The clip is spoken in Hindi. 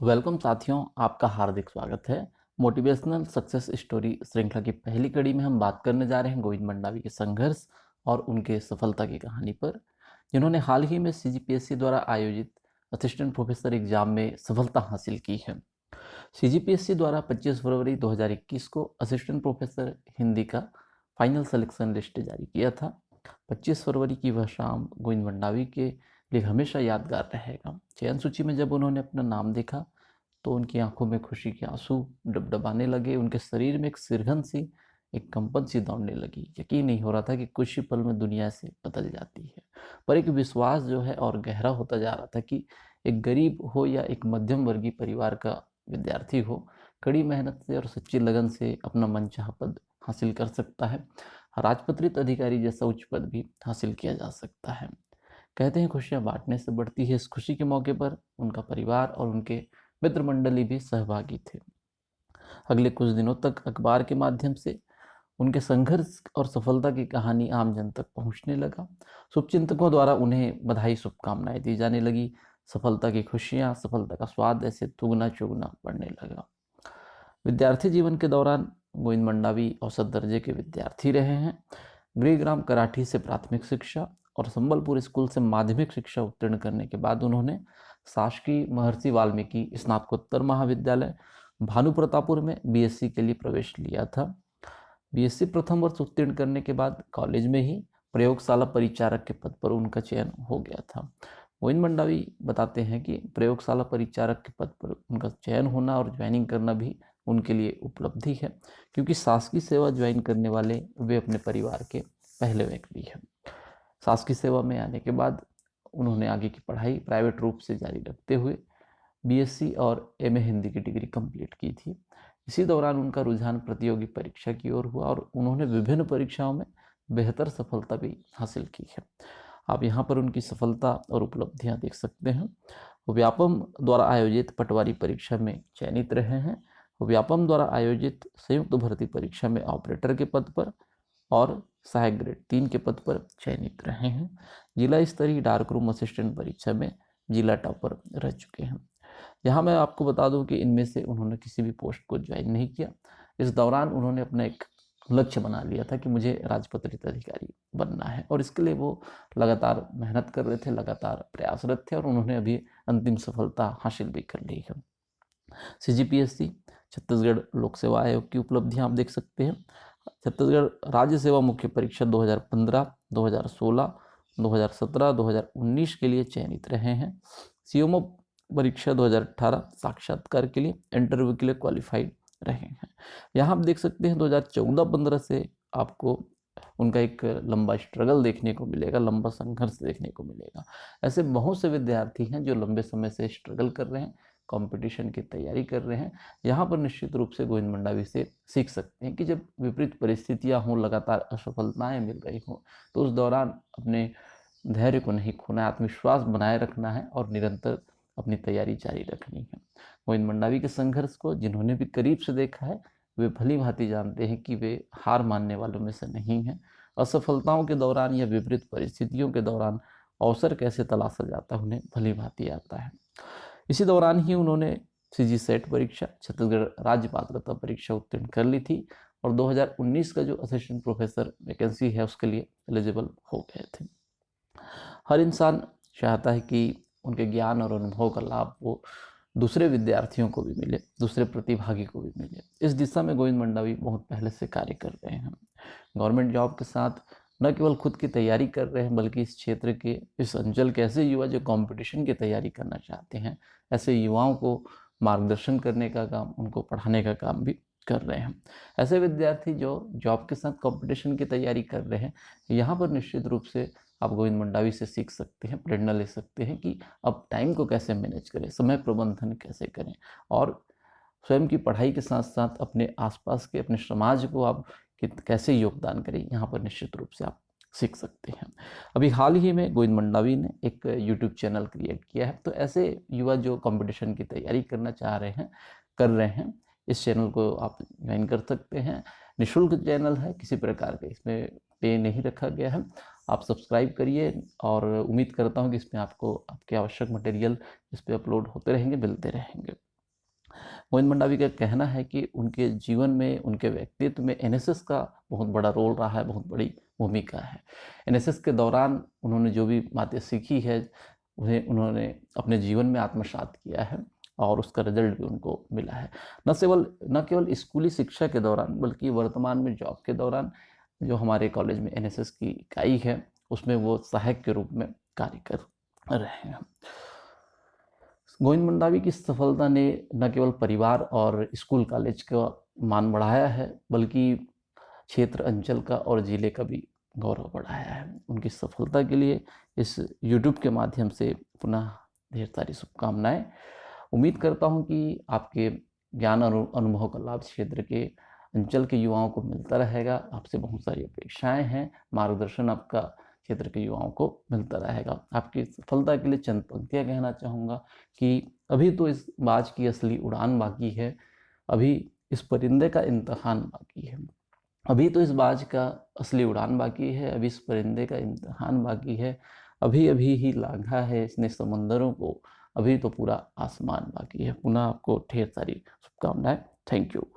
वेलकम साथियों, आपका हार्दिक स्वागत है। मोटिवेशनल सक्सेस स्टोरी श्रृंखला की पहली कड़ी में हम बात करने जा रहे हैं गोविंद मंडावी के संघर्ष और उनके सफलता की कहानी पर, जिन्होंने हाल ही में सीजीपीएससी द्वारा आयोजित असिस्टेंट प्रोफेसर एग्जाम में सफलता हासिल की है। सीजीपीएससी द्वारा 25 फरवरी 2021 को असिस्टेंट प्रोफेसर हिंदी का फाइनल सिलेक्शन लिस्ट जारी किया था। 25 फरवरी की वह शाम गोविंद मंडावी के लिए हमेशा यादगार रहेगा। चयन सूची में जब उन्होंने अपना नाम देखा तो उनकी आंखों में खुशी के आंसू डबडबाने लगे। उनके शरीर में एक सिरहन सी, एक कंपन सी दौड़ने लगी। यकीन नहीं हो रहा था कि कुछ ही पल में दुनिया से बदल जाती है। पर एक विश्वास जो है और गहरा होता जा रहा था कि एक गरीब हो या एक मध्यम वर्गीय परिवार का विद्यार्थी हो, कड़ी मेहनत से और सच्ची लगन से अपना मनचाहा पद हासिल कर सकता है। राजपत्रित अधिकारी जैसा उच्च पद भी हासिल किया जा सकता है। कहते हैं खुशियां बांटने से बढ़ती है। इस खुशी के मौके पर उनका परिवार और उनके मित्र मंडली भी सहभागी थे। अगले कुछ दिनों तक अखबार के माध्यम से उनके संघर्ष और सफलता की कहानी आम जन तक पहुंचने लगा। शुभचिंतकों द्वारा उन्हें बधाई शुभकामनाएं दी जाने लगी। सफलता की खुशियां, सफलता का स्वाद ऐसे दुगना चौगुना बढ़ने लगा। विद्यार्थी जीवन के दौरान गोविंद मंडावी औसत दर्जे के विद्यार्थी रहे हैं। गृहग्राम कराठी से प्राथमिक शिक्षा और संबलपुर स्कूल से माध्यमिक शिक्षा उत्तीर्ण करने के बाद उन्होंने शासकीय महर्षि वाल्मीकि स्नातकोत्तर महाविद्यालय भानु प्रतापुर में बीएससी के लिए प्रवेश लिया था। बीएससी प्रथम वर्ष उत्तीर्ण करने के बाद कॉलेज में ही प्रयोगशाला परिचारक के पद पर उनका चयन हो गया था। गोविंद मंडावी बताते हैं कि प्रयोगशाला परिचारक के पद पर उनका चयन होना और ज्वाइनिंग करना भी उनके लिए उपलब्धि है, क्योंकि शासकीय सेवा ज्वाइन करने वाले वे अपने परिवार के पहले व्यक्ति हैं। शासकीय सेवा में आने के बाद उन्होंने आगे की पढ़ाई प्राइवेट रूप से जारी रखते हुए बीएससी और एमए हिंदी की डिग्री कंप्लीट की थी। इसी दौरान उनका रुझान प्रतियोगी परीक्षा की ओर हुआ और उन्होंने विभिन्न परीक्षाओं में बेहतर सफलता भी हासिल की है। आप यहाँ पर उनकी सफलता और उपलब्धियाँ देख सकते हैं। वो व्यापम द्वारा आयोजित पटवारी परीक्षा में चयनित रहे हैं। वो व्यापम द्वारा आयोजित संयुक्त भर्ती परीक्षा में ऑपरेटर के पद पर और सहायक ग्रेड 3 के पद पर चयनित रहे हैं। जिला स्तरीय डार्क रूम असिस्टेंट परीक्षा में जिला टॉपर रह चुके हैं। यहाँ मैं आपको बता दूं कि इनमें से उन्होंने किसी भी पोस्ट को ज्वाइन नहीं किया। इस दौरान उन्होंने अपना एक लक्ष्य बना लिया था कि मुझे राजपत्रित अधिकारी बनना है, और इसके लिए वो लगातार मेहनत कर रहे थे, लगातार प्रयासरत थे, और उन्होंने अभी अंतिम सफलता हासिल भी कर ली है। सीजीपीएससी छत्तीसगढ़ लोक सेवा आयोग की उपलब्धियां आप देख सकते हैं। छत्तीसगढ़ राज्य सेवा मुख्य परीक्षा 2015, 2016, 2017, 2019 के लिए चयनित रहे हैं। सीओमओ परीक्षा 2018 साक्षात्कार के लिए इंटरव्यू के लिए क्वालिफाइड रहे हैं। यहाँ आप देख सकते हैं 2014-15 से आपको उनका एक लंबा स्ट्रगल देखने को मिलेगा, लंबा संघर्ष देखने को मिलेगा। ऐसे बहुत से विद्यार्थी हैं जो लंबे समय से स्ट्रगल कर रहे हैं, कंपटीशन की तैयारी कर रहे हैं। यहाँ पर निश्चित रूप से गोविंद मंडावी से सीख सकते हैं कि जब विपरीत परिस्थितियाँ हों, लगातार असफलताएं मिल रही हों, तो उस दौरान अपने धैर्य को नहीं खोना है, आत्मविश्वास बनाए रखना है और निरंतर अपनी तैयारी जारी रखनी है। गोविंद मंडावी के संघर्ष को जिन्होंने भी करीब से देखा है, वे भली भांति जानते हैं कि वे हार मानने वालों में से नहीं हैं। असफलताओं के दौरान या विपरीत परिस्थितियों के दौरान अवसर कैसे तलाशा जाता है, उन्हें भली भांति आता है। इसी दौरान ही उन्होंने सीजी सेट परीक्षा, छत्तीसगढ़ राज्य पात्रता परीक्षा उत्तीर्ण कर ली थी और 2019 का जो असिस्टेंट प्रोफेसर वैकेंसी है उसके लिए एलिजिबल हो गए थे। हर इंसान चाहता है कि उनके ज्ञान और अनुभव का लाभ वो दूसरे विद्यार्थियों को भी मिले, दूसरे प्रतिभागी को भी मिले। इस दिशा में गोविंद मंडावी बहुत पहले से कार्य कर रहे हैं। गवर्नमेंट जॉब के साथ न केवल खुद की तैयारी कर रहे हैं, बल्कि इस क्षेत्र के, इस अंचल के ऐसे युवा जो कंपटीशन की तैयारी करना चाहते हैं, ऐसे युवाओं को मार्गदर्शन करने का काम, उनको पढ़ाने का काम भी कर रहे हैं। ऐसे विद्यार्थी जो जॉब के साथ कंपटीशन की तैयारी कर रहे हैं, यहाँ पर निश्चित रूप से आप गोविंद मंडावी से सीख सकते हैं, प्रेरणा ले सकते हैं कि अब टाइम को कैसे मैनेज करें, समय प्रबंधन कैसे करें, और स्वयं की पढ़ाई के साथ साथ अपने आसपास के, अपने समाज को आप कैसे योगदान करें, यहाँ पर निश्चित रूप से आप सीख सकते हैं। अभी हाल ही में गोविंद मंडावी ने एक यूट्यूब चैनल क्रिएट किया है, तो ऐसे युवा जो कंपटीशन की तैयारी करना चाह रहे हैं, कर रहे हैं, इस चैनल को आप ज्वाइन कर सकते हैं। निःशुल्क चैनल है, किसी प्रकार का इसमें पे नहीं रखा गया है। आप सब्सक्राइब करिए और उम्मीद करता हूँ कि इसमें आपको आपके आवश्यक मटेरियल इस पे अपलोड होते रहेंगे, मिलते रहेंगे। गोविंद मंडावी का कहना है कि उनके जीवन में, उनके व्यक्तित्व में एनएसएस का बहुत बड़ा रोल रहा है, बहुत बड़ी भूमिका है। एनएसएस के दौरान उन्होंने जो भी बातें सीखी है उन्हें उन्होंने अपने जीवन में आत्मसात किया है और उसका रिजल्ट भी उनको मिला है। न केवल स्कूली शिक्षा के दौरान बल्कि वर्तमान में जॉब के दौरान जो हमारे कॉलेज में एनएसएस की इकाई है उसमें वो सहायक के रूप में कार्य कर रहे हैं। गोविंद मंडावी की सफलता ने न केवल परिवार और स्कूल कॉलेज का मान बढ़ाया है बल्कि क्षेत्र, अंचल का और जिले का भी गौरव बढ़ाया है। उनकी सफलता के लिए इस यूट्यूब के माध्यम से पुनः ढेर सारी शुभकामनाएं। उम्मीद करता हूं कि आपके ज्ञान और अनुभव का लाभ क्षेत्र के, अंचल के युवाओं को मिलता रहेगा। आपसे बहुत सारी अपेक्षाएं हैं, मार्गदर्शन आपका क्षेत्र के युवाओं को मिलता रहेगा। आपकी सफलता के लिए चंद पंक्तियां कहना चाहूँगा कि अभी तो इस बाज की असली उड़ान बाकी है, अभी इस परिंदे का इम्तिहान बाकी है। अभी तो इस बाज का असली उड़ान बाकी है, अभी इस परिंदे का इम्तिहान बाकी है। अभी अभी ही लांघा है इसने समंदरों को, अभी तो पूरा आसमान बाकी है। पुनः आपको ढेर सारी शुभकामनाएं। Thank you.